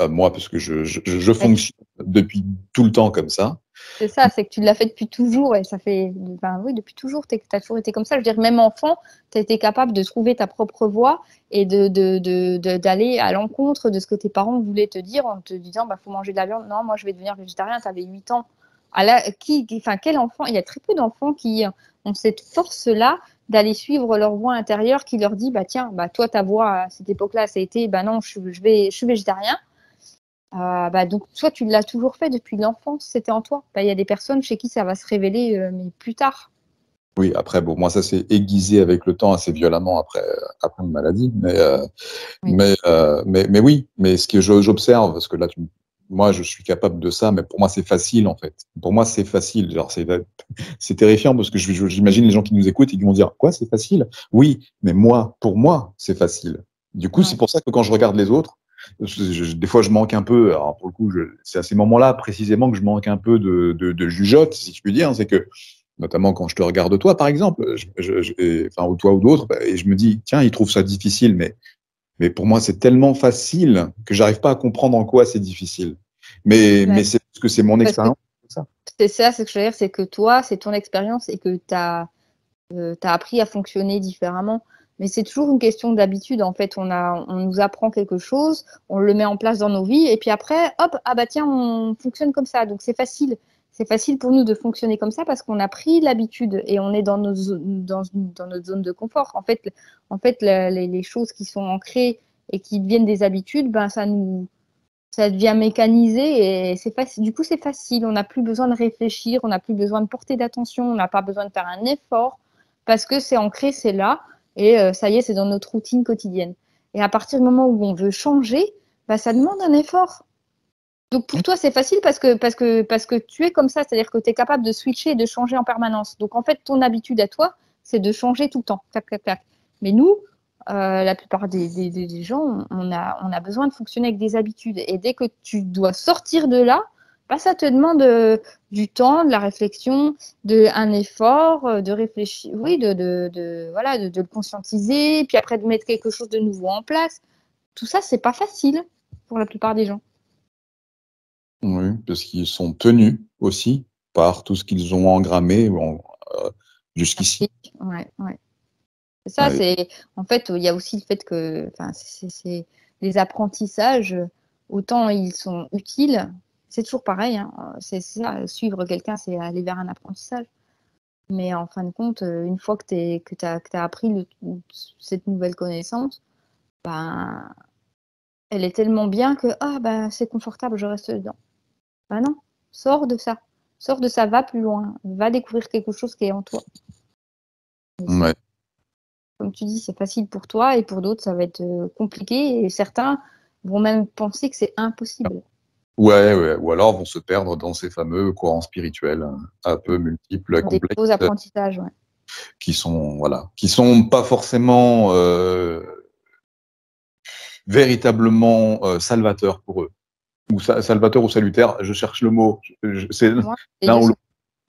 moi, parce que je fonctionne depuis tout le temps comme ça. C'est ça, c'est que tu l'as fait depuis toujours et ça fait, ben oui, depuis toujours, tu as toujours été comme ça. Je veux dire, même enfant, tu as été capable de trouver ta propre voie et d'aller à l'encontre de ce que tes parents voulaient te dire en te disant, bah, faut manger de la viande. Non, moi, je vais devenir végétarien, tu avais 8 ans. Quel enfant, il y a très peu d'enfants qui ont cette force-là d'aller suivre leur voie intérieure qui leur dit, bah, tiens, bah, toi, ta voie à cette époque-là, ça a été, bah non, je suis végétarien. Bah, donc, soit tu l'as toujours fait depuis l'enfance, c'était en toi. Bah, il y a des personnes chez qui ça va se révéler, mais plus tard. Oui, après, bon, moi, ça s'est aiguisé avec le temps assez violemment après une maladie. Oui. Mais oui, mais ce que j'observe, parce que là, moi, je suis capable de ça, mais pour moi, c'est facile, en fait. Pour moi, c'est facile. Genre, c'est terrifiant parce que j'imagine les gens qui nous écoutent et qui vont dire, quoi, c'est facile? Oui, mais pour moi, c'est facile. Du coup, c'est Ouais. pour ça que quand je regarde les autres, des fois, je manque un peu. Alors, pour le coup, c'est à ces moments-là, précisément, que je manque un peu de jugeote, si je puis dire. C'est que, notamment quand je te regarde toi, par exemple, enfin, ou toi ou d'autres, bah, et je me dis, tiens, ils trouvent ça difficile, mais pour moi, c'est tellement facile que j'arrive pas à comprendre en quoi c'est difficile. Mais Ouais. c'est parce que c'est mon Parce que expérience. C'est ça. c'est ça, ce que je veux dire, c'est que toi, c'est ton expérience et que tu as appris à fonctionner différemment. Mais c'est toujours une question d'habitude. En fait, on nous apprend quelque chose, on le met en place dans nos vies, et puis après, hop, ah bah tiens, on fonctionne comme ça. Donc c'est facile. C'est facile pour nous de fonctionner comme ça parce qu'on a pris l'habitude et on est dans notre zone de confort. En fait les choses qui sont ancrées et qui deviennent des habitudes, ben, ça devient mécanisé et c'est facile. Du coup, c'est facile. On n'a plus besoin de réfléchir, on n'a plus besoin de porter d'attention, on n'a pas besoin de faire un effort parce que c'est ancré, c'est là et ça y est, c'est dans notre routine quotidienne. Et à partir du moment où on veut changer, bah, ça demande un effort. Donc pour toi, c'est facile parce que tu es comme ça, c'est-à-dire que tu es capable de switcher et de changer en permanence. Donc en fait, ton habitude à toi, c'est de changer tout le temps. Clac, clac, clac. Mais nous, la plupart des gens, on a besoin de fonctionner avec des habitudes. Et dès que tu dois sortir de là, Bah, ça te demande du temps, de la réflexion, un effort, de réfléchir, oui, voilà, de le conscientiser, puis après de mettre quelque chose de nouveau en place. Tout ça, c'est pas facile pour la plupart des gens. Oui, parce qu'ils sont tenus aussi par tout ce qu'ils ont engrammé jusqu'ici. Ouais, ouais. C'est ça, Ouais. en fait, il y a aussi le fait que, enfin, les apprentissages, autant ils sont utiles, c'est toujours pareil, hein, c'est ça, suivre quelqu'un, c'est aller vers un apprentissage. Mais en fin de compte, une fois que tu as appris cette nouvelle connaissance, ben, elle est tellement bien que ben, c'est confortable, je reste dedans. Ben non, sors de ça. Sors de ça, va plus loin. Va découvrir quelque chose qui est en toi. Ouais. Comme tu dis, c'est facile pour toi et pour d'autres, ça va être compliqué. Et certains vont même penser que c'est impossible. Ouais, ou alors vont se perdre dans ces fameux courants spirituels un peu multiples, Des complexes, faux apprentissages, ouais. qui sont pas forcément véritablement salvateurs pour eux, ou salvateurs ou salutaires. Je cherche le mot. C'est Moi, les l'un deux ou sont.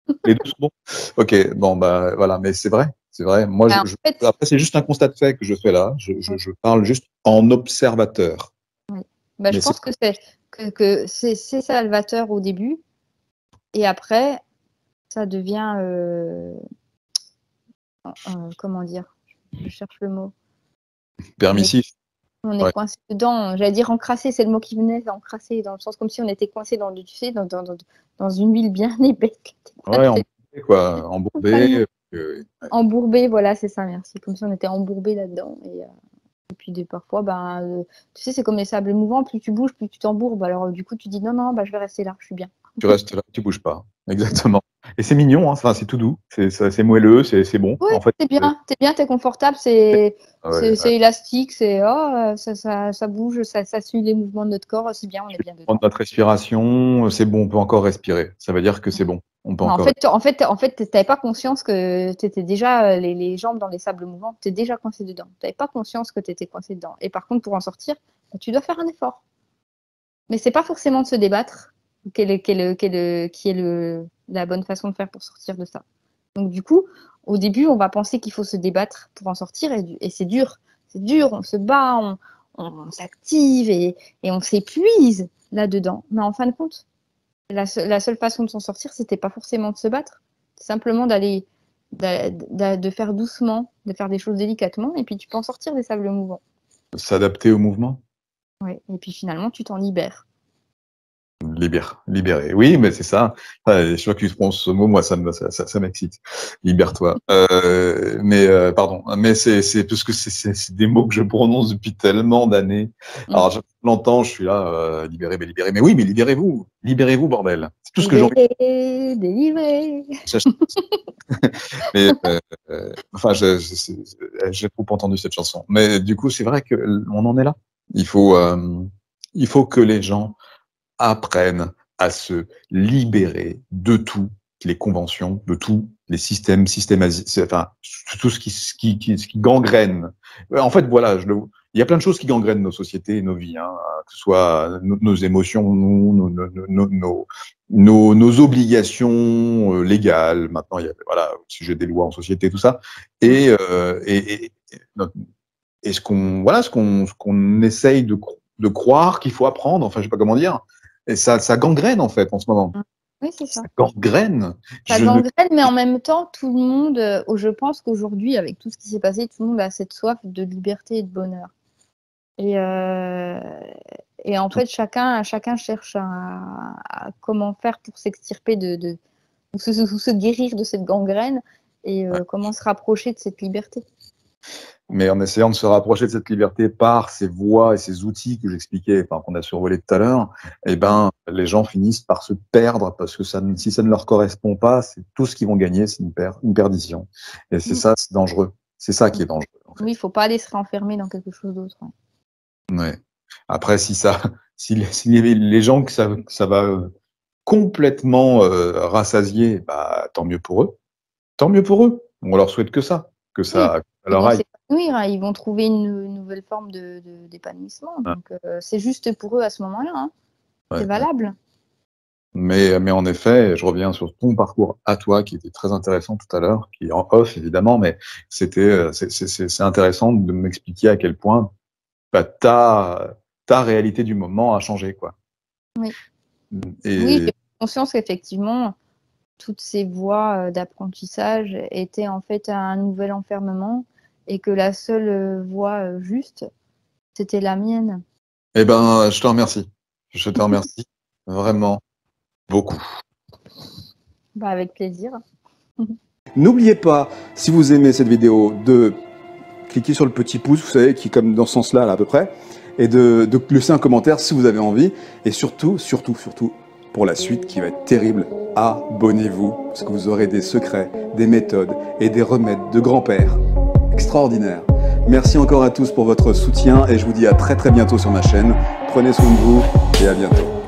l'autre. Les deux sont bons. Ok, bon bah voilà, mais c'est vrai, c'est vrai. Moi, Ben, en fait, après c'est juste un constat de fait que je fais là. Je parle juste en observateur. ouais. Ben, je Mais c'est pense que c'est salvateur au début et après, ça devient, comment dire? Je cherche le mot. permissif. On est Ouais. coincé dedans. J'allais dire encrassé, c'est le mot qui venait, encrassé, dans le sens comme si on était coincé tu sais, dans une huile bien épaisse. Ouais, embourbé, quoi. Embourbé. Embourbé, voilà, c'est ça, merci. Comme si on était embourbé là-dedans. Et puis parfois, ben, tu sais, c'est comme les sables mouvants, plus tu bouges, plus tu t'embourbes. Alors du coup, tu dis non, non, bah, je vais rester là, je suis bien. Tu restes là, tu bouges pas. Exactement. Et c'est mignon, hein. Enfin, c'est tout doux, c'est moelleux, c'est bon. Oui, En fait, t'es bien, t'es confortable, ouais. c'est élastique, ça bouge, ça suit les mouvements de notre corps, c'est bien, on est bien Prendre dedans. notre respiration, c'est bon, on peut encore respirer. Ça veut dire que c'est bon, on peut Mais encore. en fait, t'avais pas conscience que tu étais déjà les jambes dans les sables mouvants, tu es déjà coincé dedans. Tu n'avais pas conscience que tu étais coincé dedans. Et par contre, pour en sortir, bah, tu dois faire un effort. Mais c'est pas forcément de se débattre qui est la bonne façon de faire pour sortir de ça. Donc du coup, au début, on va penser qu'il faut se débattre pour en sortir et c'est dur. C'est dur, on se bat, on s'active et on s'épuise là-dedans. Mais en fin de compte, la seule façon de s'en sortir, c'était pas forcément de se battre, c'est simplement de faire doucement, de faire des choses délicatement, et puis tu peux en sortir des sables mouvants. S'adapter au mouvement. Ouais. Et puis finalement, tu t'en libères. Libérer. Oui, mais c'est ça. Je vois que tu prononces ce mot, moi, ça m'excite. Libère-toi. Pardon. Mais c'est parce que c'est des mots que je prononce depuis tellement d'années. Alors, je l'entends, je suis là, libéré, mais libéré. Mais oui, mais libérez-vous. Libérez-vous, bordel. C'est tout ce que j'ai envie. Délivrer. Mais, enfin, j'ai trop entendu cette chanson. Mais du coup, c'est vrai que on en est là. Il faut que les gens apprennent à se libérer de toutes les conventions, de tous les enfin, tout ce qui gangrène. En fait, voilà, il y a plein de choses qui gangrènent nos sociétés et nos vies, hein, que ce soit nos émotions, nos obligations légales. Maintenant, il y a, voilà, au sujet des lois en société, tout ça. Et ce qu'on essaye de croire qu'il faut apprendre, enfin, je sais pas comment dire. Et ça gangrène, en fait, en ce moment. Oui, c'est ça. Ça gangrène. Ça gangrène, mais en même temps, tout le monde, je pense qu'aujourd'hui, avec tout ce qui s'est passé, tout le monde a cette soif de liberté et de bonheur. Et en fait, chacun cherche à comment faire pour s'extirper ou se guérir de cette gangrène et comment se rapprocher de cette liberté. Mais en essayant de se rapprocher de cette liberté par ces voies et ces outils que j'expliquais, enfin, qu'on a survolés tout à l'heure, eh ben, les gens finissent par se perdre parce que si ça ne leur correspond pas, c'est tout ce qu'ils vont gagner, c'est une perdition. Et c'est ça, c'est dangereux. C'est ça qui est dangereux, en fait. Oui, il ne faut pas aller se renfermer dans quelque chose d'autre. Ouais. Ouais. Après, si les gens que ça va complètement rassasier, bah, tant mieux pour eux. Tant mieux pour eux. On leur souhaite que ça, que ça Ils leur vont aille. s'épanouir, hein, ils vont trouver une nouvelle forme d'épanouissement. Ouais. Donc, c'est juste pour eux à ce moment-là. Hein. Ouais, C'est valable. Mais en effet, je reviens sur ton parcours à toi, qui était très intéressant tout à l'heure, qui est en off évidemment, mais c'est intéressant de m'expliquer à quel point bah, ta réalité du moment a changé, quoi. Oui. Et Oui, j'ai conscience qu'effectivement, toutes ces voies d'apprentissage étaient en fait un nouvel enfermement et que la seule voie juste, c'était la mienne. eh ben, je te remercie. Je te remercie vraiment beaucoup. Bah, avec plaisir. N'oubliez pas, si vous aimez cette vidéo, de cliquer sur le petit pouce, vous savez, qui est comme dans ce sens-là, là, à peu près, et de laisser un commentaire si vous avez envie. Et surtout, pour la suite qui va être terrible, abonnez-vous, parce que vous aurez des secrets, des méthodes et des remèdes de grand-père extraordinaires. Merci encore à tous pour votre soutien et je vous dis à très bientôt sur ma chaîne. Prenez soin de vous et à bientôt.